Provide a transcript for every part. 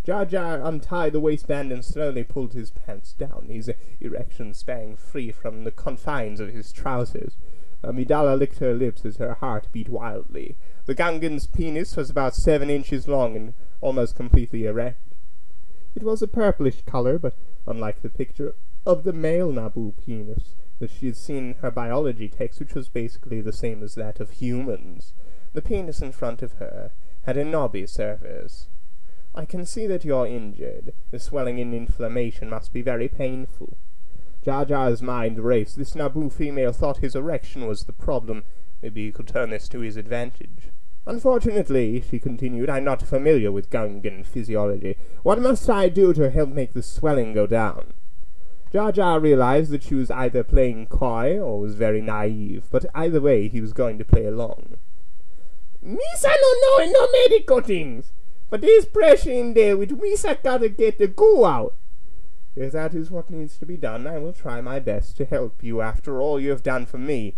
Jarjar untied the waistband and slowly pulled his pants down, his erection sprang free from the confines of his trousers. Amidala licked her lips as her heart beat wildly. The Gungan's penis was about 7 inches long and almost completely erect. It was a purplish color, but unlike the picture of the male Naboo penis that she had seen in her biology text, which was basically the same as that of humans, the penis in front of her had a knobby surface. "I can see that you're injured. The swelling and inflammation must be very painful." Jarjar's mind raced. This Naboo female thought his erection was the problem. Maybe he could turn this to his advantage. "Unfortunately," she continued, "I'm not familiar with Gungan physiology. What must I do to help make the swelling go down?" Jarjar realized that she was either playing coy or was very naive, but either way he was going to play along. "Misa no know no medical things, but there's pressure in there which Misa gotta get the goo out." "If that is what needs to be done, I will try my best to help you after all you have done for me.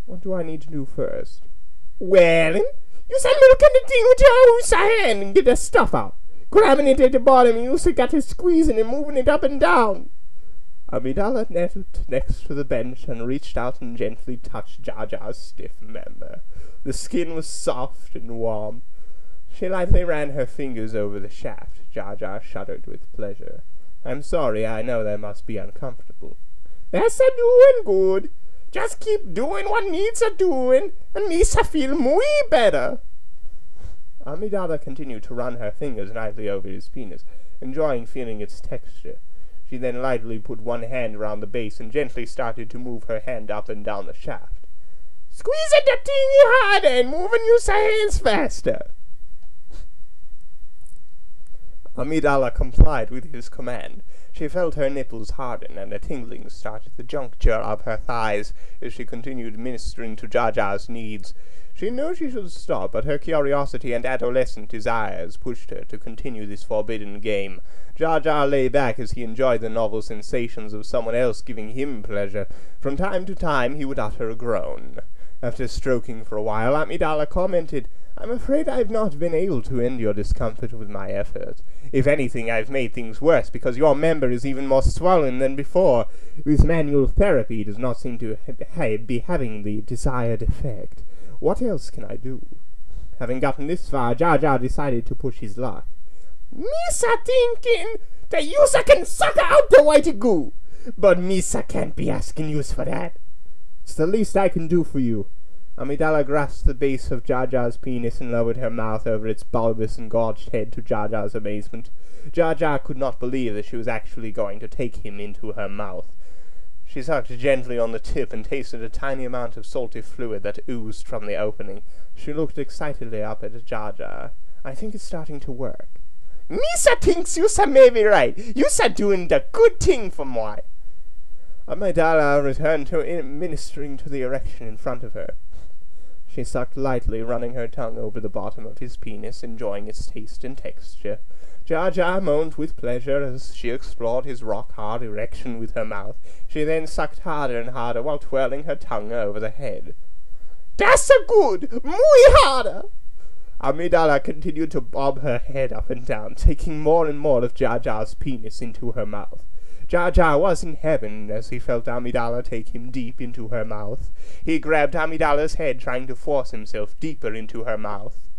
What do I need to do first?" "Well, you say look at the thing with your Usa hand and get the stuff out. Grabbing it at the bottom, you also got to squeezing and moving it up and down." Amidala knelt next to the bench and reached out and gently touched Jarjar's stiff member. The skin was soft and warm. She lightly ran her fingers over the shaft. Jarjar shuddered with pleasure. "I'm sorry, I know that must be uncomfortable." "That's a doing good. Just keep doing what needs a doing, and Misa feel muy better." Amidala continued to run her fingers lightly over his penis, enjoying feeling its texture. She then lightly put one hand around the base and gently started to move her hand up and down the shaft. "Squeeze it the thingy harder and moving your hands faster." Amidala complied with his command. She felt her nipples harden, and a tingling started at the juncture of her thighs as she continued ministering to Jarjar's needs. She knew she should stop, but her curiosity and adolescent desires pushed her to continue this forbidden game. Jarjar lay back as he enjoyed the novel sensations of someone else giving him pleasure. From time to time he would utter a groan. After stroking for a while, Amidala commented, "I'm afraid I've not been able to end your discomfort with my efforts. If anything, I've made things worse, because your member is even more swollen than before. This manual therapy does not seem to be having the desired effect. What else can I do?" Having gotten this far, Jarjar decided to push his luck. "Misa thinking that Yusa can suck out the white goo, but Misa can't be asking yous for that." "It's the least I can do for you." Amidala grasped the base of Jarjar's penis and lowered her mouth over its bulbous and gorged head to Jarjar's amazement. Jarjar could not believe that she was actually going to take him into her mouth. She sucked gently on the tip and tasted a tiny amount of salty fluid that oozed from the opening. She looked excitedly up at Jarjar. "I think it's starting to work." "Misa thinks yousa may be right. Yousa doing the good thing for moi." Amidala returned to ministering to the erection in front of her. She sucked lightly, running her tongue over the bottom of his penis, enjoying its taste and texture. Jarjar moaned with pleasure as she explored his rock-hard erection with her mouth. She then sucked harder and harder while twirling her tongue over the head. "That's a good! Muy harder!" Amidala continued to bob her head up and down, taking more and more of Jarjar's penis into her mouth. Jarjar was in heaven as he felt Amidala take him deep into her mouth. He grabbed Amidala's head, trying to force himself deeper into her mouth.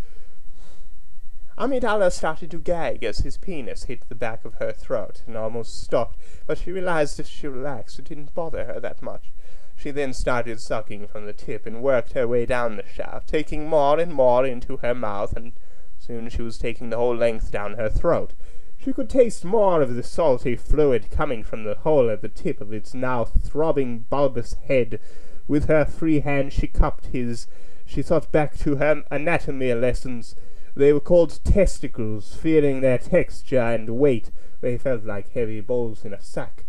Amidala started to gag as his penis hit the back of her throat and almost stopped, but she realized if she relaxed it didn't bother her that much. She then started sucking from the tip and worked her way down the shaft, taking more and more into her mouth, and soon she was taking the whole length down her throat. She could taste more of the salty fluid coming from the hole at the tip of its now throbbing bulbous head. With her free hand she cupped his. She thought back to her anatomy lessons. They were called testicles. Feeling their texture and weight, they felt like heavy balls in a sack.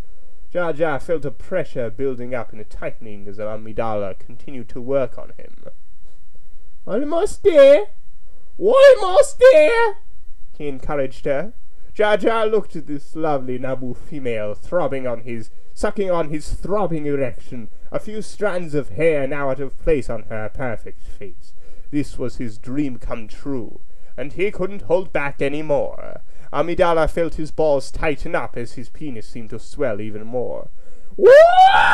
Jarjar felt a pressure building up and a tightening as Amidala continued to work on him. "Almost there! Almost there!" he encouraged her. Jarjar looked at this lovely Naboo female, sucking on his throbbing erection, a few strands of hair now out of place on her perfect face. This was his dream come true, and he couldn't hold back any more. Amidala felt his balls tighten up as his penis seemed to swell even more. "Whoa!"